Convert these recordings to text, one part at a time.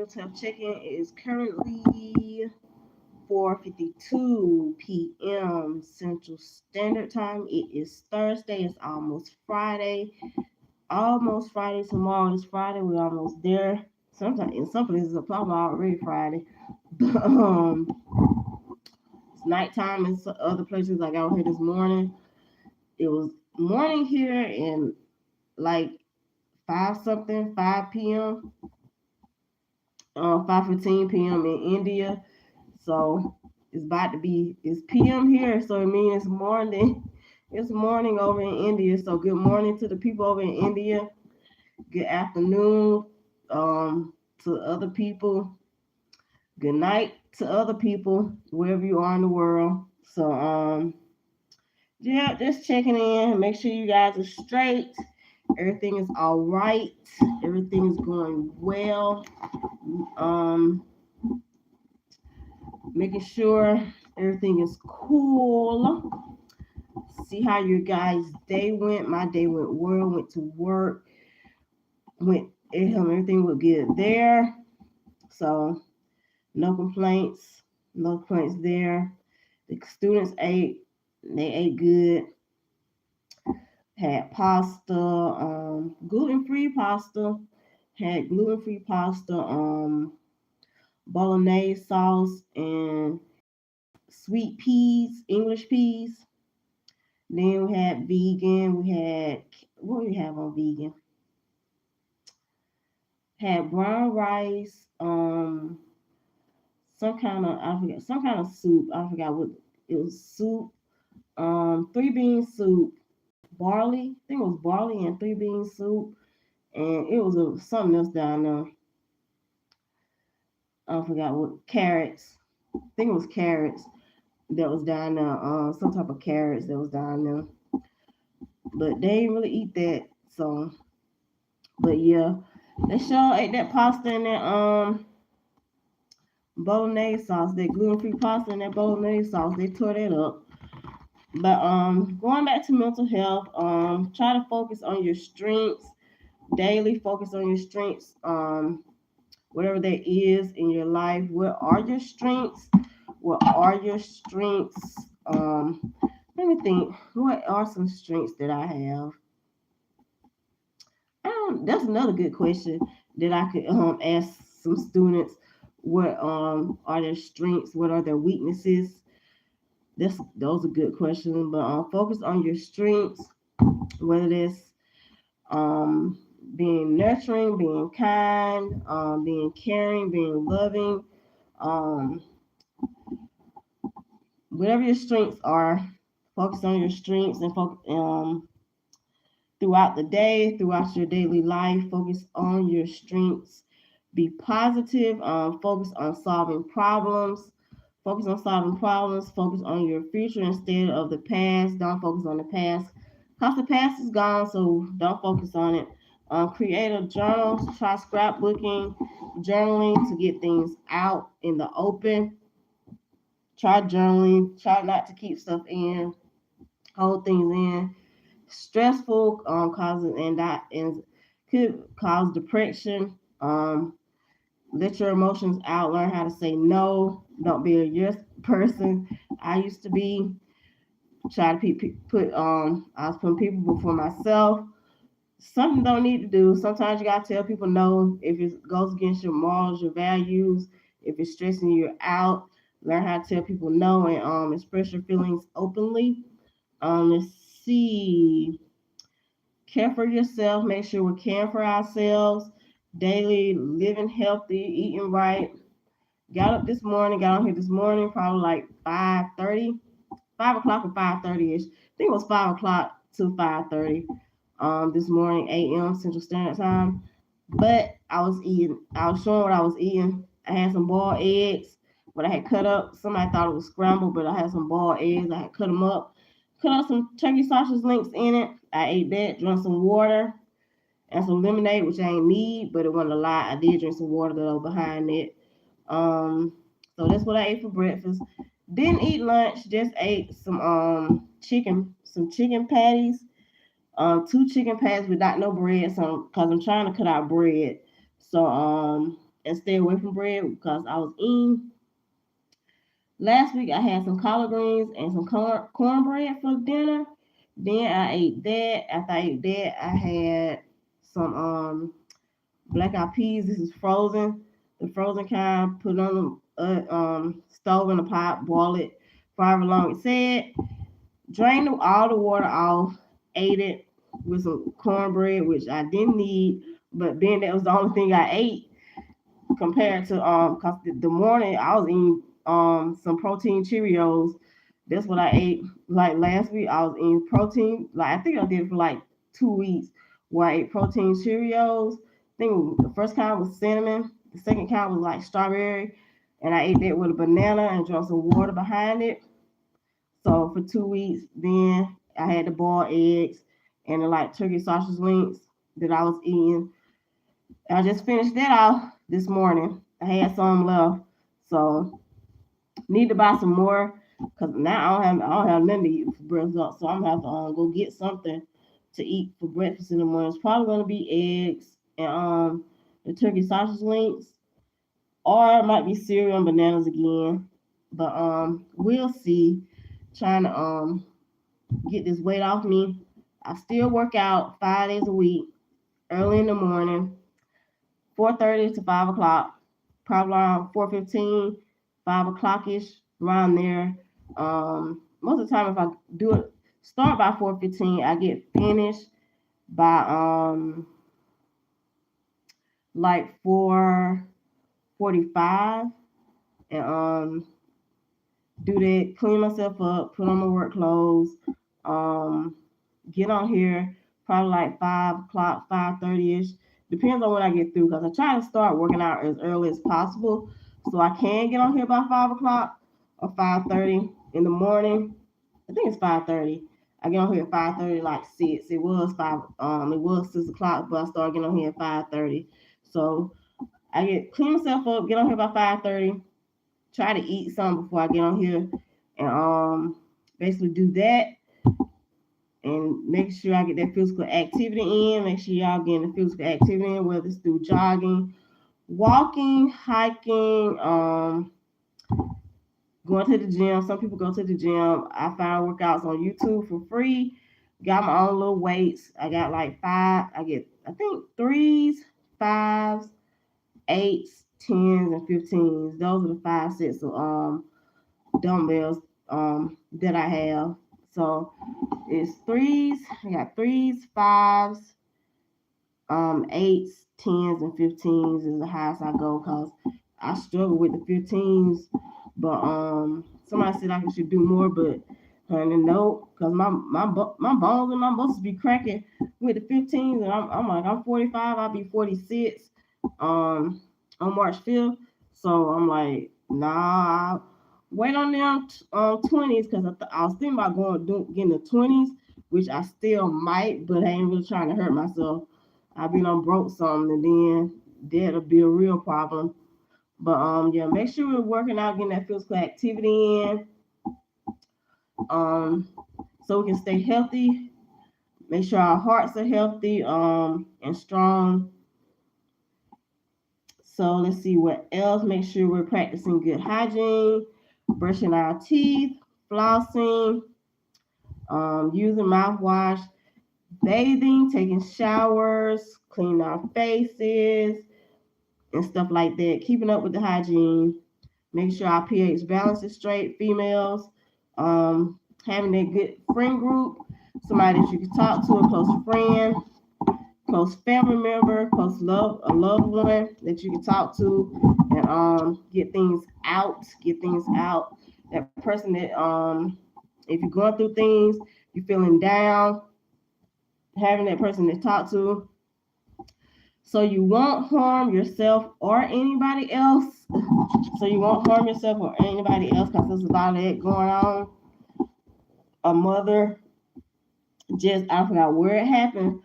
mental health check-in. It is currently 4:52 p.m. Central Standard Time. It is Thursday. It's almost Friday. Almost Friday. Tomorrow is Friday. We're almost there. Sometimes in some places it's probably already Friday. But it's nighttime in some other places. Like out here this morning, it was morning here and like 5 5:15 p.m. in India. So it's p.m. here, so it means it's morning. It's morning over in India. So good morning to the people over in India. Good afternoon to other people. Good night to other people wherever you are in the world. So yeah, just checking in. Make sure you guys are straight. Everything is all right. Everything is going well. Um, Making sure everything is cool. See how your guys' day went. My day went well. Went to work. Everything was good there. So no complaints. No complaints there. The students ate. They ate good. Had pasta. Gluten-free pasta. Had gluten-free pasta. Bolognese sauce and sweet peas, English peas. Then we had vegan. We had what do we have on vegan? Had brown rice, some kind of I forget some kind of soup. I forgot what it was. Soup, three bean soup, barley. I think it was barley and three bean soup, and it was something else down there. I forgot what carrots. I think it was carrots that was down there. Some type of carrots that was down there, but they didn't really eat that. So, but yeah, they sure ate that pasta and that bolognese sauce, that gluten-free pasta and that bolognese sauce. They tore that up. But going back to mental health, try to focus on your strengths daily. Focus on your strengths. Whatever that is in your life. What are your strengths? What are your strengths? Let me think. What are some strengths that I have? That's another good question that I could ask some students. What are their strengths? What are their weaknesses? Those are good questions. But focus on your strengths, whether it's um being nurturing, being kind, being caring, being loving, um, whatever your strengths are. Focus on your strengths and focus throughout the day, throughout your daily life. Focus on your strengths. Be positive. Focus on solving problems. Focus on solving problems. Focus on your future instead of the past. Don't focus on the past because the past is gone, so don't focus on it. Create a journal. Try scrapbooking, journaling to get things out in the open. Try journaling. Try not to keep stuff in. Hold things in. Stressful causes and could cause depression. Let your emotions out. Learn how to say no. Don't be a yes person. I used to be try to put I was putting people before myself. Something don't need to do. Sometimes you gotta tell people no if it goes against your morals, your values. If it's stressing you out, learn how to tell people no and express your feelings openly. Let's see. Care for yourself. Make sure we're caring for ourselves daily, living healthy, eating right. Got up this morning, got on here this morning, probably like 5:30, 5 o'clock or 5:30 ish. I think it was 5 o'clock to 5:30 this morning, a.m. Central Standard Time. But I was showing what I was eating. I had some boiled eggs, but I had cut up. Somebody thought it was scrambled, but I had some boiled eggs. I had cut them up, cut up some turkey sausage links in it. I ate that, drank some water and some lemonade, which I ain't need, but it wasn't a lot. I did drink some water though behind it. Um, so that's what I ate for breakfast. Didn't eat lunch, just ate some chicken patties, two chicken patties without no bread, so because I'm trying to cut out bread. So and stay away from bread because I was eating. Last week I had some collard greens and some cornbread for dinner. Then I ate that. After I ate that, I had some black eyed peas. This is frozen, the frozen kind. Put it on the stove in a pot, boil it for however long it said. Drain all the water off. Ate it with some cornbread, which I didn't need, but then that was the only thing I ate compared to cause the morning I was eating some protein Cheerios. That's what I ate. Like last week I was eating protein. Like I think I did it for like 2 weeks where I ate protein Cheerios. I think the first kind was cinnamon, the second kind was like strawberry, and I ate that with a banana and drank some water behind it. So for 2 weeks, then I had the boiled eggs and the like turkey sausage links that I was eating. I just finished that off this morning. I had some left, so need to buy some more because now I don't have nothing to eat for breakfast. So I'm gonna have to go get something to eat for breakfast in the morning. It's probably gonna be eggs and the turkey sausage links, or it might be cereal and bananas again. But we'll see. Trying to get this weight off me. I still work out 5 days a week, early in the morning, 4:30 to 5 o'clock, probably around 4:15, 5 o'clock ish, around there. Most of the time, if I do it, start by 4:15, I get finished by like 4:45, and do that, clean myself up, put on my work clothes, um, get on here probably like 5 o'clock, 5:30 ish. Depends on when I get through because I try to start working out as early as possible so I can get on here by 5 o'clock or 5:30 in the morning. I think it's 5:30. I get on here at 5:30, like 6. It was 6 o'clock, but I started getting on here at 5:30. So I get clean myself up, get on here by 5:30, try to eat something before I get on here, and basically do that and make sure I get that physical activity in. Make sure y'all getting the physical activity in, whether it's through jogging, walking, hiking, going to the gym. Some people go to the gym. I find workouts on YouTube for free. Got my own little weights. I got like five. I think threes, fives, eights, tens, and 15s. Those are the 5 sets of dumbbells that I have. So it's threes. I got threes, fives, eights, tens, and 15s is the highest I go because I struggle with the 15s. But somebody said I should do more, but honey, no, because my bones and my muscles be cracking with the 15s, and I'm like I'm 45, I'll be 46 um on March 5th. So I'm like, nah, I'll wait on them 20s because I was thinking about getting the 20s, which I still might, but I ain't really trying to hurt myself. I be on broke something, and then that'll be a real problem. But yeah, make sure we're working out, getting that physical activity in, um, so we can stay healthy. Make sure our hearts are healthy, and strong. So let's see what else. Make sure we're practicing good hygiene, brushing our teeth, flossing, using mouthwash, bathing, taking showers, cleaning our faces, and stuff like that. Keeping up with the hygiene, making sure our pH balance is straight. Females, having a good friend group, somebody that you can talk to, a close friend, close family member, a loved one that you can talk to, and get things out. That person that if you're going through things, you're feeling down, having that person to talk to, so you won't harm yourself or anybody else. So you won't harm yourself or anybody else because there's a lot of that going on. A mother just, I forgot where it happened,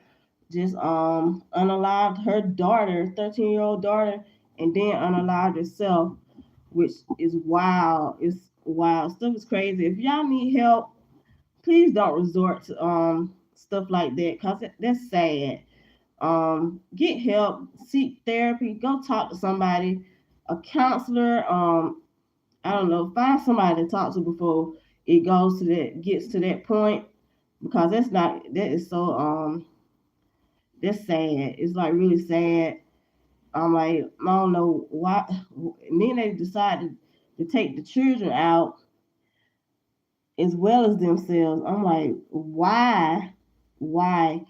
just unalived her daughter, 13-year-old daughter, and then unalived herself, which is wild. It's wild. Stuff is crazy. If y'all need help, please don't resort to stuff like that because that's sad. Get help, seek therapy, go talk to somebody, a counselor. I don't know, find somebody to talk to before it gets to that point, because that is so that's sad. It's like really sad. I'm like, I don't know why. And then they decided to take the children out as well as themselves. I'm like, why? But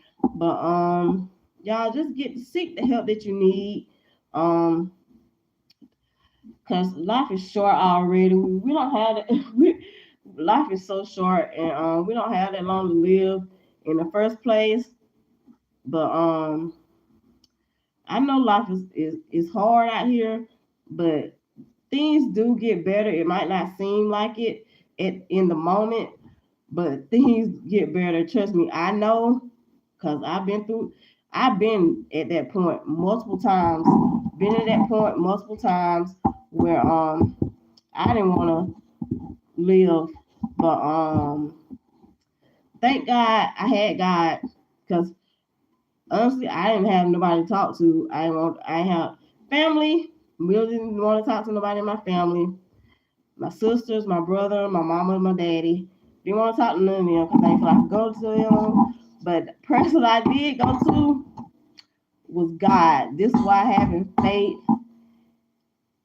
y'all just get to seek the help that you need. Um, Cause life is short already. We don't have that. Life is so short, and we don't have that long to live in the first place. But I know life is hard out here, but things do get better. It might not seem like it in the moment, but things get better. Trust me, I know, cause I've been at that point multiple times. Been at that point multiple times where I didn't want to live, but thank God I had God, cause honestly I didn't have nobody to talk to. I have family. Really didn't want to talk to nobody in my family. My sisters, my brother, my mama, and my daddy. Didn't want to talk to none of them because I didn't feel like I could go to them. But the person I did go to was God. This is why having faith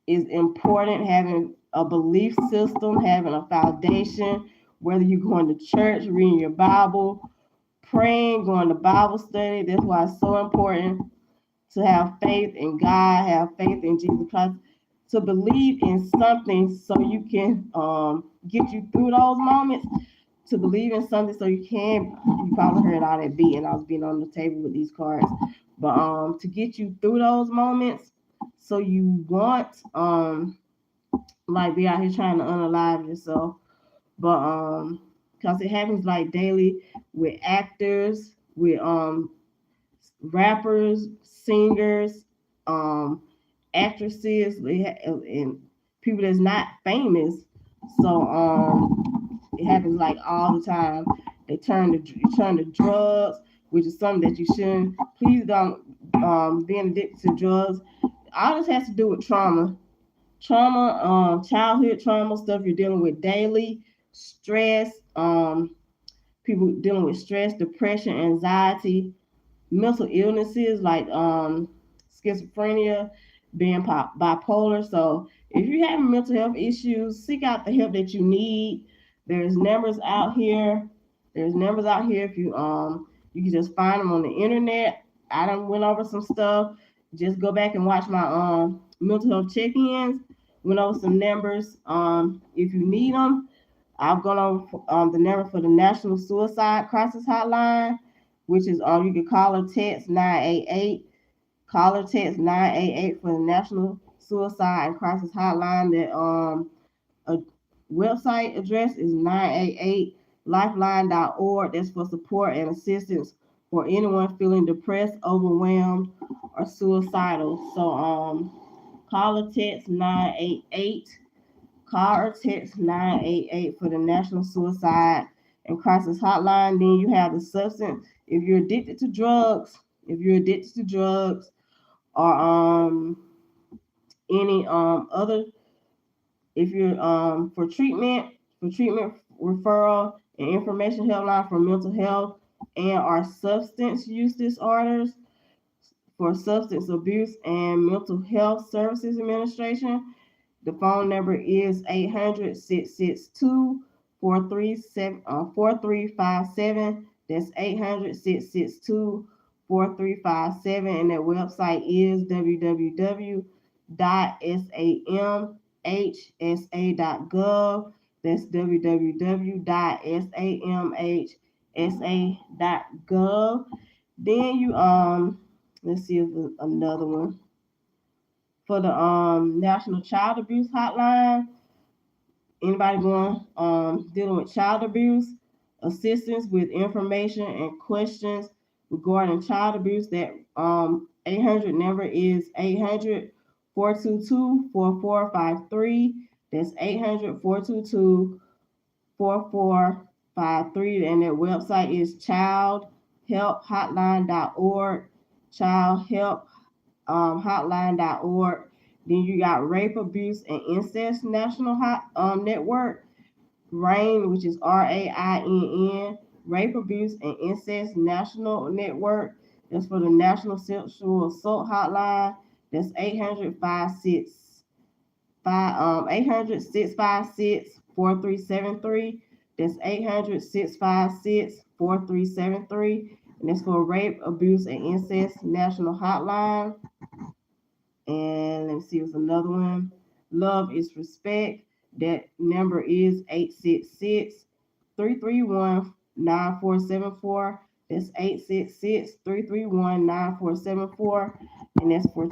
is important. Having a belief system, having a foundation, whether you're going to church, reading your Bible, praying, going to Bible study. That's why it's so important to have faith in God, have faith in Jesus Christ, to believe in something so you can get you through those moments, to believe in something so you probably heard all that beating. I was beating on the table with these cards. But to get you through those moments so you want like be out here trying to unalive yourself. But because it happens like daily with actors, with rappers, singers, um, actresses, and people that's not famous. So it happens like all the time. They turn to drugs, which is something that you shouldn't. Please don't being addicted to drugs. All this has to do with childhood trauma, stuff you're dealing with daily, stress, people dealing with stress, depression, anxiety, mental illnesses like schizophrenia, being bipolar. So if you're having mental health issues, seek out the help that you need. There's numbers out here. There's numbers out here. If you can just find them on the internet. I done went over some stuff. Just go back and watch my mental health check-ins. Went over some numbers. If you need them, I've gone over the number for the National Suicide Crisis Hotline, which is you can call or text 988. Call or text 988 for the National Suicide and Crisis Hotline. That a website address is 988lifeline.org. That's for support and assistance for anyone feeling depressed, overwhelmed, or suicidal. So call or text 988. Call or text 988 for the National Suicide and Crisis Hotline. Then you have the substance. If you're addicted to drugs, or any other, if you're for treatment referral and information helpline for mental health and our substance use disorders, for substance abuse and mental health services administration. The phone number is 800 662 4357. That's 800 662 4357. And that website is www.samhsa.gov. That's www.samhsa.gov. Then let's see if another one for the National Child Abuse Hotline. Anybody going dealing with child abuse, assistance with information and questions regarding child abuse, that 800 number is 800-422-4453. That's 800-422-4453. And their website is childhelphotline.org. Child Help Hotline.org. Then you got Rape, Abuse, and Incest National Network, RAIN, which is RAINN, Rape, Abuse, and Incest National Network. That's for the National Sexual Assault Hotline. That's 800-656-4373. That's 800-656-4373. And that's for Rape, Abuse, and Incest National Hotline. And let me see, what's another one. Love is Respect. That number is 866-331-9474. That's 866-331-9474. And that's for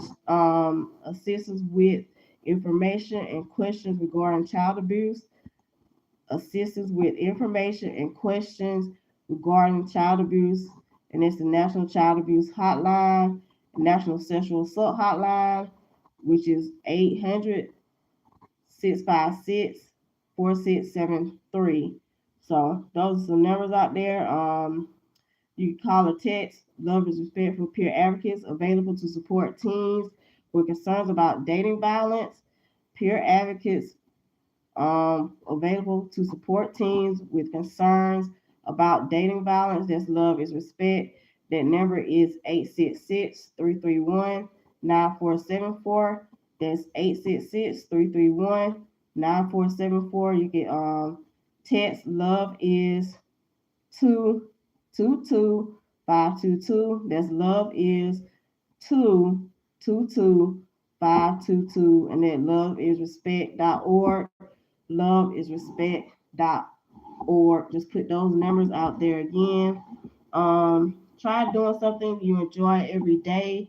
assistance with information and questions regarding child abuse. Assistance with information and questions regarding child abuse. And it's the National Child Abuse Hotline, National Sexual Assault Hotline, which is 800-656-4673. So those are some numbers out there. You can call or text. Love is Respect for Peer Advocates, available to support teens with concerns about dating violence. Peer Advocates available to support teens with concerns about dating violence. That's Love is Respect. That number is 866-331-9474. That's 866-331-9474. You can text Love is 222522. That's Love is 222522. And then loveisrespect.org. Loveisrespect.org. Just put those numbers out there again. Try doing something you enjoy every day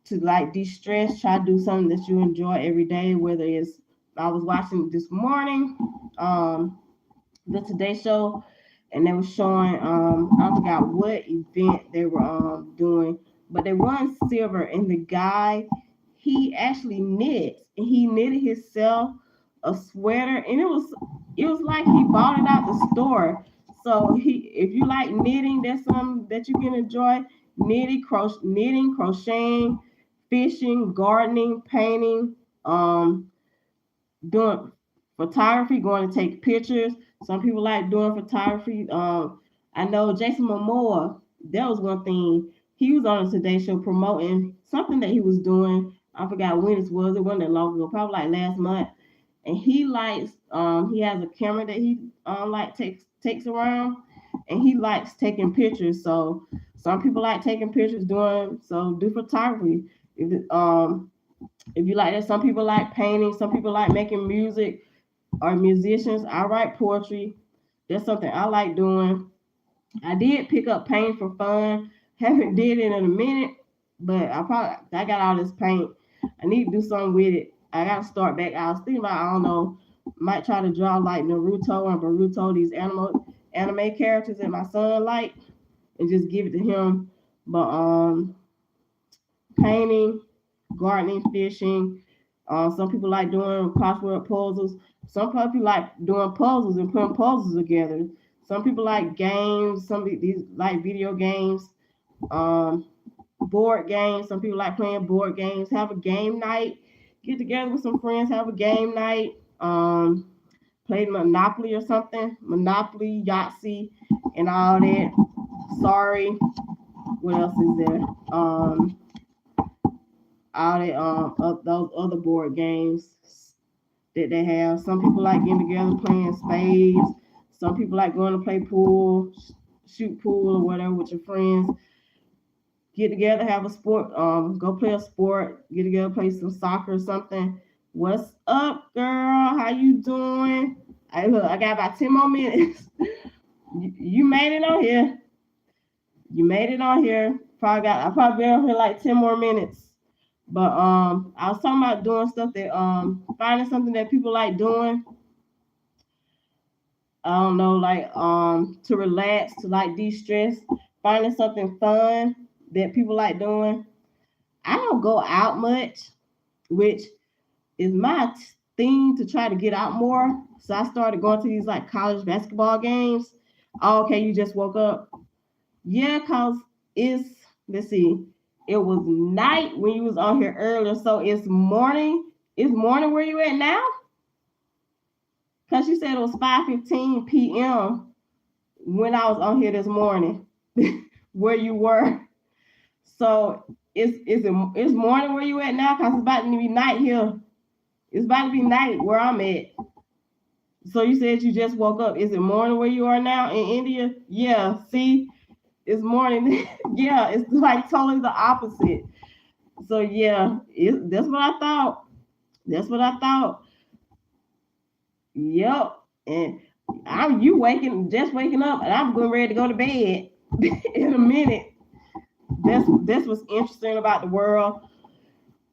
to like de-stress. Try to do something that you enjoy every day, whether it's, I was watching this morning the Today Show, and they were showing I forgot what event they were doing, but they won silver, and the guy, he actually knits, and he knitted himself a sweater, and it was like he bought it out the store. So if you like knitting, that's something that you can enjoy. Knitting, crocheting, fishing, gardening, painting, doing photography, going to take pictures. Some people like doing photography. I know Jason Momoa, that was one thing. He was on the Today Show promoting something that he was doing. I forgot when it was. It wasn't that long ago, probably like last month. And he likes, he has a camera that he like takes around, and he likes taking pictures. So some people like taking pictures, do photography. If you like that, some people like painting, some people like making music, or musicians. I write poetry. That's something I like doing. I did pick up paint for fun. Haven't did it in a minute, but I got all this paint. I need to do something with it. I gotta start back. I was thinking about, I don't know, might try to draw like Naruto and Boruto, these anime characters that my son like, and just give it to him. But painting, gardening, fishing. Some people like doing crossword puzzles. Some people like doing puzzles and putting puzzles together. Some people like games. These like video games, board games. Some people like playing board games. Have a game night. Get together with some friends. Have a game night. Play Monopoly or something. Monopoly, Yahtzee, and all that. Sorry. What else is there? All that those other board games that they have. Some people like getting together playing spades. Some people like going to play pool, shoot pool or whatever with your friends. Get together, have a sport, go play a sport, get together, play some soccer or something. What's up, girl? How you doing? I got about 10 more minutes. You made it on here. You made it on here. I probably been on here like 10 more minutes. But I was talking about doing stuff that finding something that people like doing. I don't know, like to relax, to like de-stress, finding something fun that people like doing. I don't go out much, which is my thing to try to get out more. So I started going to these like college basketball games. Oh, okay, you just woke up. Yeah, cause let's see. It was night when you was on here earlier, so it's morning. It's morning where you at now? Cause you said it was 5:15 p.m. when I was on here this morning, where you were. So it's morning where you at now? Cause it's about to be night here. It's about to be night where I'm at. So you said you just woke up. Is it morning where you are now in India? Yeah. See, it's morning. Yeah, it's like totally the opposite. So yeah, that's what I thought. That's what I thought. Yep. And I'm just waking up, and I'm getting ready to go to bed in a minute. That's what's interesting about the world.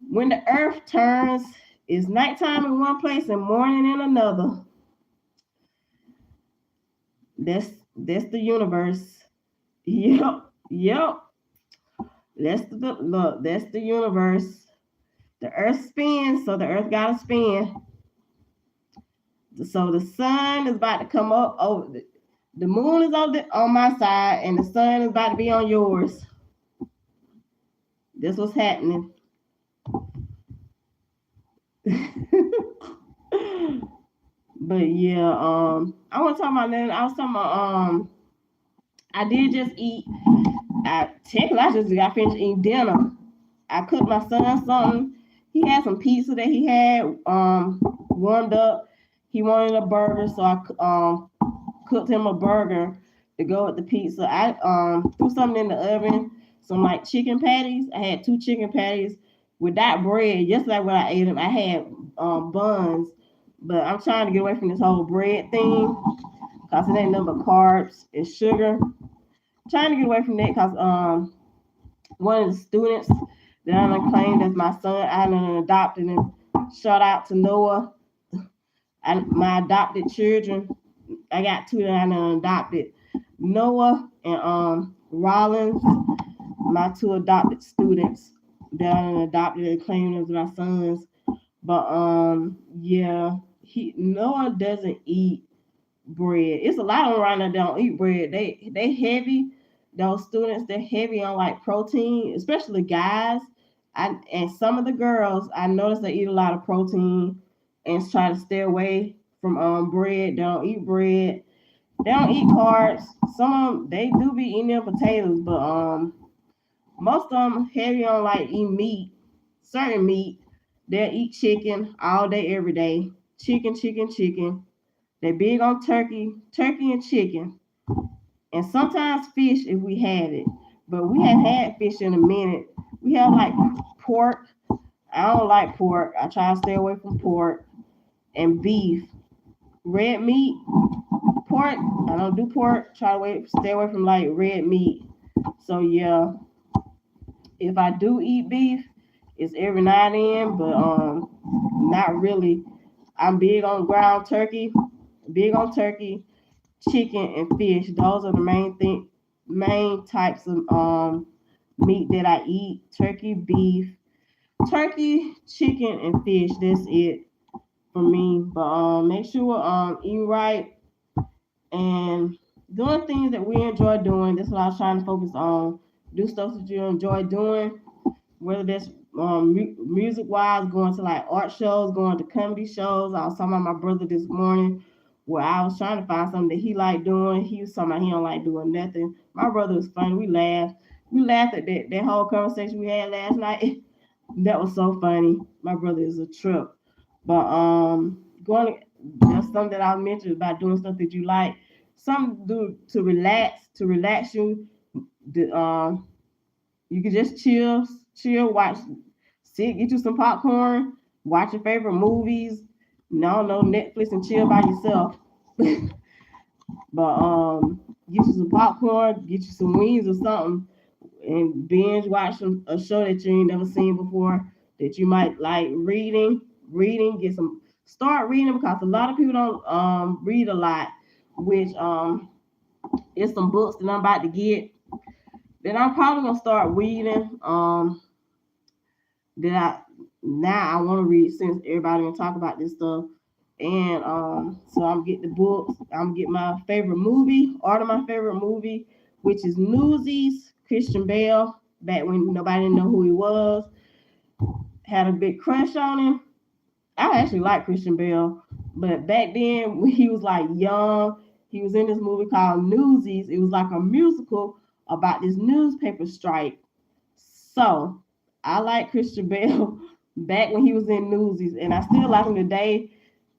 When the earth turns, it's nighttime in one place and morning in another. That's the universe. Yep. Yep. That's the universe. The earth spins, so the earth gotta spin. So the sun is about to come up over the moon is on my side, and the sun is about to be on yours. That's what's happening. But yeah, I want to talk about that. I was talking about I did just eat. I just got finished eating dinner. I cooked my son something. He had some pizza that he had warmed up. He wanted a burger, so I cooked him a burger to go with the pizza. I threw something in the oven, some like chicken patties. I had 2 chicken patties without bread. Yesterday when I ate them, I had buns, but I'm trying to get away from this whole bread thing because it ain't nothing but carbs and sugar. Trying to get away from that because one of the students that I done claimed as my son, I done adopted him. Shout out to Noah and my adopted children. I got 2 that I done adopted. Noah and Rollins, my 2 adopted students that I done adopted and claimed as my sons. But yeah, Noah doesn't eat bread. It's a lot of them around that don't eat bread. They heavy. Those students, they're heavy on like protein, especially guys. And some of the girls, I noticed they eat a lot of protein and try to stay away from bread. They don't eat bread. They don't eat carbs. Some of them they do be eating their potatoes, but most of them heavy on like eat meat, certain meat. They'll eat chicken all day, every day. Chicken, chicken, chicken. They're big on turkey and chicken, and sometimes fish if we have it. But we haven't had fish in a minute. We have like pork. I don't like pork. I try to stay away from pork and beef. Red meat, pork. I don't do pork. Stay away from like red meat. So yeah, if I do eat beef, it's every now and then, but not really. I'm big on ground turkey, big on turkey, chicken, and fish. Those are the main types of meat that I eat. Turkey, beef, turkey, chicken, and fish. That's it for me. But make sure eat right and doing things that we enjoy doing. That's what I was trying to focus on. Do stuff that you enjoy doing, whether that's music wise, going to like art shows, going to comedy shows. I was talking about my brother this morning where I was trying to find something that he liked doing. He was talking about he don't like doing nothing. My brother was funny. We laughed. We laughed at that whole conversation we had last night. That was so funny. My brother is a trip. But going that's something that I mentioned about doing stuff that you like. Something to do to relax you. The, you can just chill, get you some popcorn, watch your favorite movies. No Netflix and chill by yourself. But get you some popcorn, get you some wings or something, and binge watch a show that you ain't never seen before that you might like reading. Start reading because a lot of people don't read a lot, which is some books that I'm about to get. Then I'm probably gonna start reading. That I now I want to read since everybody gonna talk about this stuff. And so I'm getting the books. I'm getting order my favorite movie, which is Newsies, Christian Bale. back when nobody didn't know who he was. Had a big crush on him. I actually like Christian Bale, but back then when he was like young, he was in this movie called Newsies. It was like a musical about this newspaper strike. So I like Christian Bale back when he was in Newsies, and I still like him today.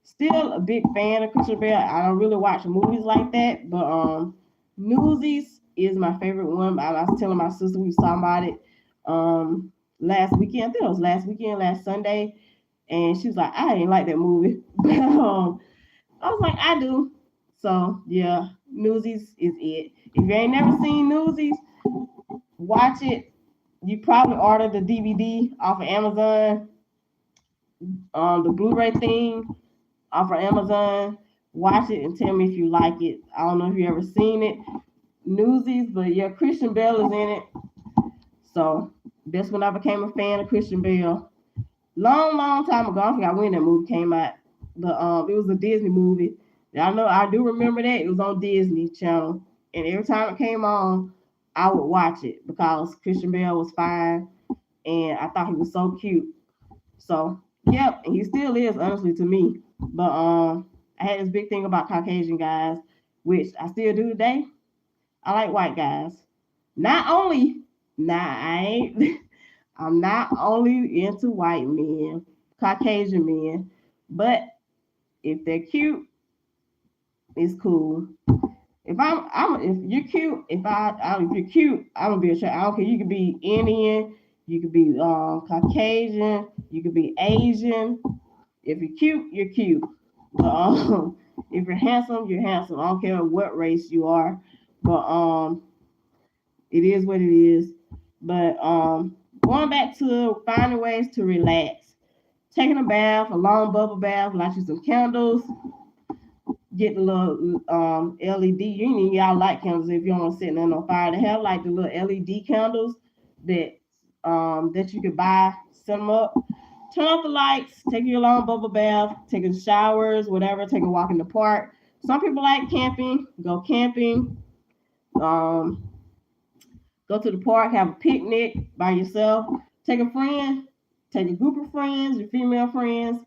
Still a big fan of Christian Bale. I don't really watch movies like that, but Newsies is my favorite one. I was telling my sister we saw about it last weekend. I think it was last weekend, last Sunday, and she was like, "I didn't like that movie," but I was like, "I do." So yeah, Newsies is it. If you ain't never seen Newsies, watch it. You probably ordered the DVD off of Amazon, the Blu-ray thing off of Amazon. Watch it and tell me if you like it. I don't know if you ever seen it, Newsies, but yeah, Christian Bale is in it. So that's when I became a fan of Christian Bale. Long time ago. I forgot when that movie came out, but it was a Disney movie. I know I do remember that it was on Disney Channel, and every time it came on, I would watch it because Christian Bale was fine, and I thought he was so cute. So yep, and he still is honestly to me. But I had this big thing about Caucasian guys, which I still do today. I like white guys. Not only, I ain't. I'm not only into white men, Caucasian men, but if they're cute, it's cool. If you're cute, if you're cute, I'm gonna be attracted. I don't care. You could be Indian, you could be Caucasian, you could be Asian. If you're cute, you're cute. If you're handsome, you're handsome. I don't care what race you are, but it is what it is. But going back to finding ways to relax, taking a bath, a long bubble bath, light you some candles, get the little LED. You need y'all light candles if you don't want to sit there on fire. They have like the little LED candles that you could buy, set them up. Turn off the lights, take your long bubble bath, taking showers, whatever, take a walk in the park. Some people like camping, go camping, um, go to the park, have a picnic by yourself, take a friend, take a group of friends, your female friends.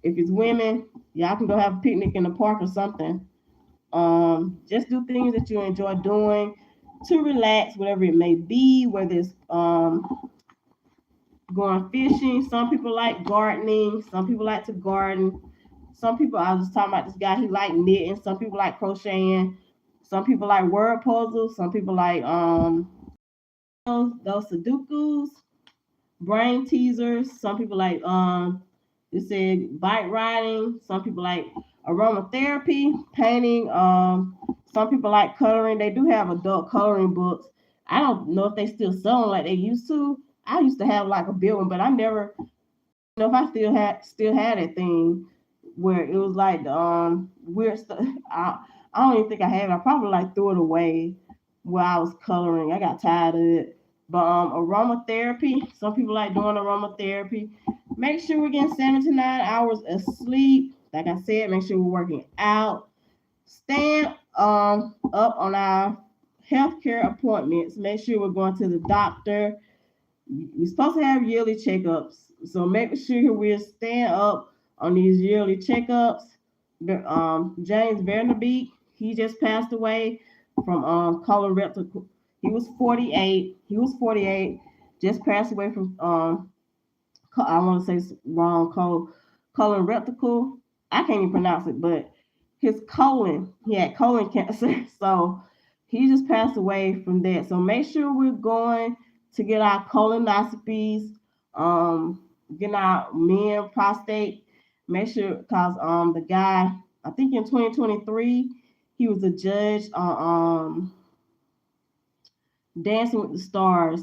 If it's women, y'all can go have a picnic in the park or something. Just do things that you enjoy doing to relax, whatever it may be, whether it's going fishing. Some people like gardening. Some people like to garden. Some people, I was just talking about this guy, he like knitting. Some people like crocheting. Some people like word puzzles. Some people like those Sudokus, brain teasers. Some people like it said bike riding. Some people like aromatherapy, painting. Some people like coloring. They do have adult coloring books. I don't know if they still sell them like they used to. I used to have like a big one, but I never know if I still had that thing where it was like the weird stuff. I don't even think I have it. I probably like threw it away while I was coloring. I got tired of it. But aromatherapy, some people like doing aromatherapy. Make sure we're getting 7 to 9 hours of sleep. Like I said, make sure we're working out. Stand up on our healthcare appointments. Make sure we're going to the doctor. We're supposed to have yearly checkups, so make sure we're staying up on these yearly checkups. James Vanderbeek, he just passed away from colorectal. He was 48. Just passed away from I want to say it's wrong, colorectal. I can't even pronounce it, but his colon, he had colon cancer. So he just passed away from that. So make sure we're going to get our colonoscopies, getting our men prostate. Make sure, because the guy, I think in 2023, he was a judge on Dancing with the Stars.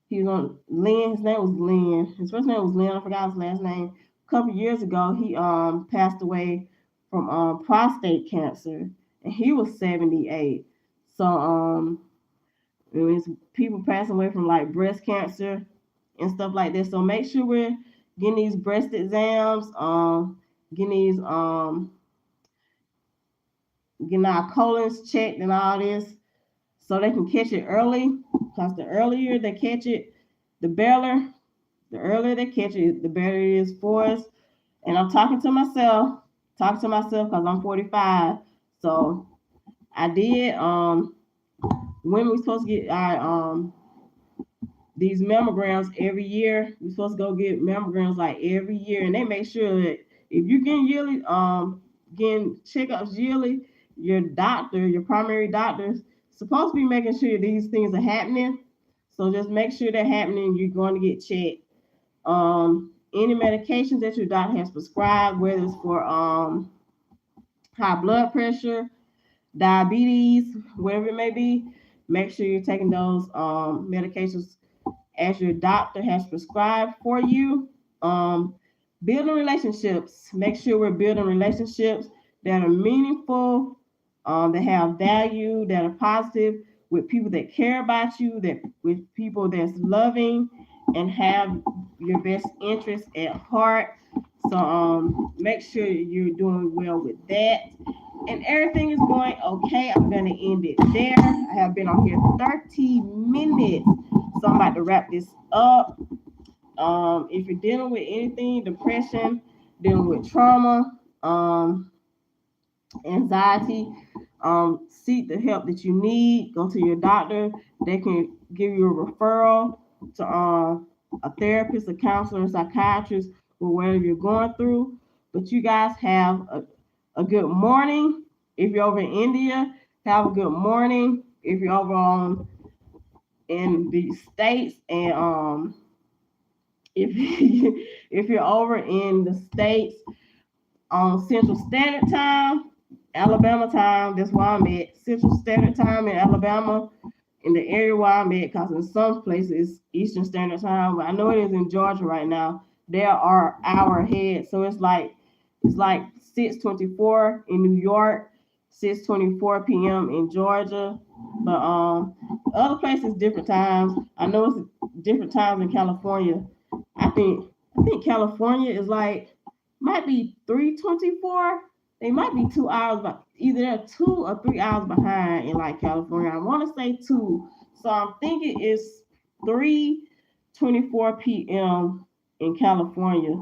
He was on Lynn. His name was Lynn. His first name was Lynn. I forgot his last name. A couple years ago, he passed away from prostate cancer, and he was 78. So it's people passing away from like breast cancer and stuff like this. So make sure we're getting these breast exams, getting these getting our colons checked and all this. so they can catch it early. Because the earlier they catch it, the better. The earlier they catch it, the better it is for us. And I'm talking to myself because I'm 45. So I did when we supposed to get our these mammograms every year. We're supposed to go get mammograms like every year, and they make sure that if you're getting checkups yearly, your doctor, your primary doctor's supposed to be making sure these things are happening. So just make sure they're happening. You're going to get checked. Any medications that your doctor has prescribed, whether it's for high blood pressure, diabetes, whatever it may be, make sure you're taking those medications as your doctor has prescribed for you. Um, Building relationships. Make sure we're building relationships that are meaningful, that have value, that are positive, with people that care about you, that with people that's loving and have your best interest at heart. So make sure you're doing well with that. And everything is going okay. I'm gonna end it there. I have been on here 30 minutes. So I'm about to wrap this up. If you're dealing with anything, depression, dealing with trauma, anxiety, seek the help that you need. Go to your doctor. They can give you a referral to a therapist, a counselor, a psychiatrist, or whatever you're going through. But you guys have a good morning. If you're over in India, have a good morning. If you're over in the States, and if if you're over in the States on Central Standard Time, Alabama time, that's where I'm at. Central Standard Time in Alabama, in the area where I'm at, because in some places it's Eastern Standard Time, but I know it is in Georgia right now. They are hour ahead, so it's like 6:24 in New York, 6:24 p.m. in Georgia, but other places different times. I know it's different times in California. I think California is like might be 3:24. They might be 2 hours, but either they're 2 or 3 hours behind in like California. I want to say two, so I'm thinking it's 3:24 p.m. in California.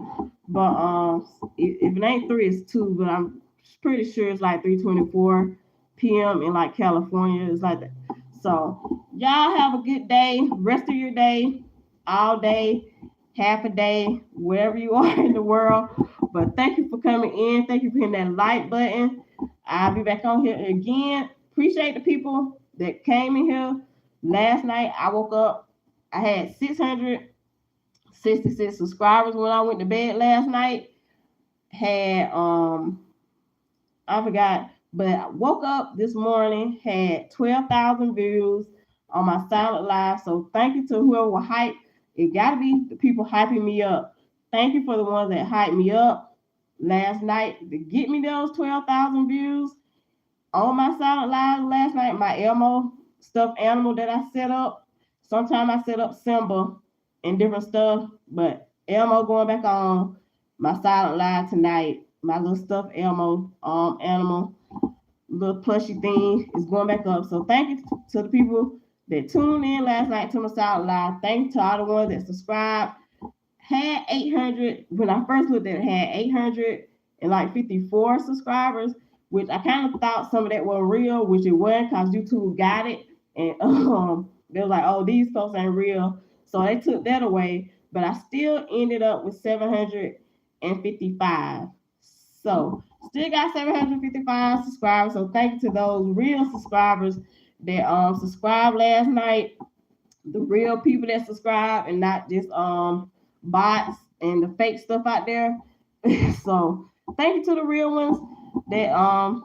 But if it ain't three, it's two. But I'm pretty sure it's like 3:24 p.m. in like California. It's like that. So y'all have a good day. Rest of your day, all day, half a day, wherever you are in the world. But thank you for coming in. Thank you for hitting that like button. I'll be back on here again. Appreciate the people that came in here last night. I woke up. I had 666 subscribers when I went to bed last night. Had I forgot, but I woke up this morning, had 12,000 views on my silent live. So thank you to whoever will hype. It gotta be the people hyping me up. Thank you for the ones that hyped me up last night to get me those 12,000 views on my silent live last night. My Elmo stuffed animal that I set up. Sometimes I set up Simba and different stuff, but Elmo going back on my silent live tonight. My little stuffed Elmo animal, little plushy thing is going back up. So thank you to the people that tuned in last night to my silent live. Thank you to all the ones that subscribed. Had 800 when I first looked at it. Had 854 subscribers, which I kind of thought some of that was real, which it wasn't, because YouTube got it, and they were like, "Oh, these folks ain't real," so they took that away. But I still ended up with 755. So still got 755 subscribers. So thank you to those real subscribers that subscribed last night. The real people that subscribe, and not just bots and the fake stuff out there. So thank you to the real ones that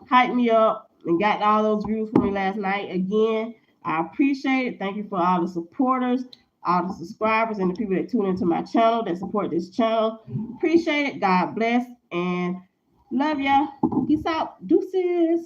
hyped me up and got all those views for me last night. Again, I appreciate it. Thank you for all the supporters, all the subscribers, and the people that tune into my channel, that support this channel. Appreciate it. God bless and love ya. Peace out. Deuces.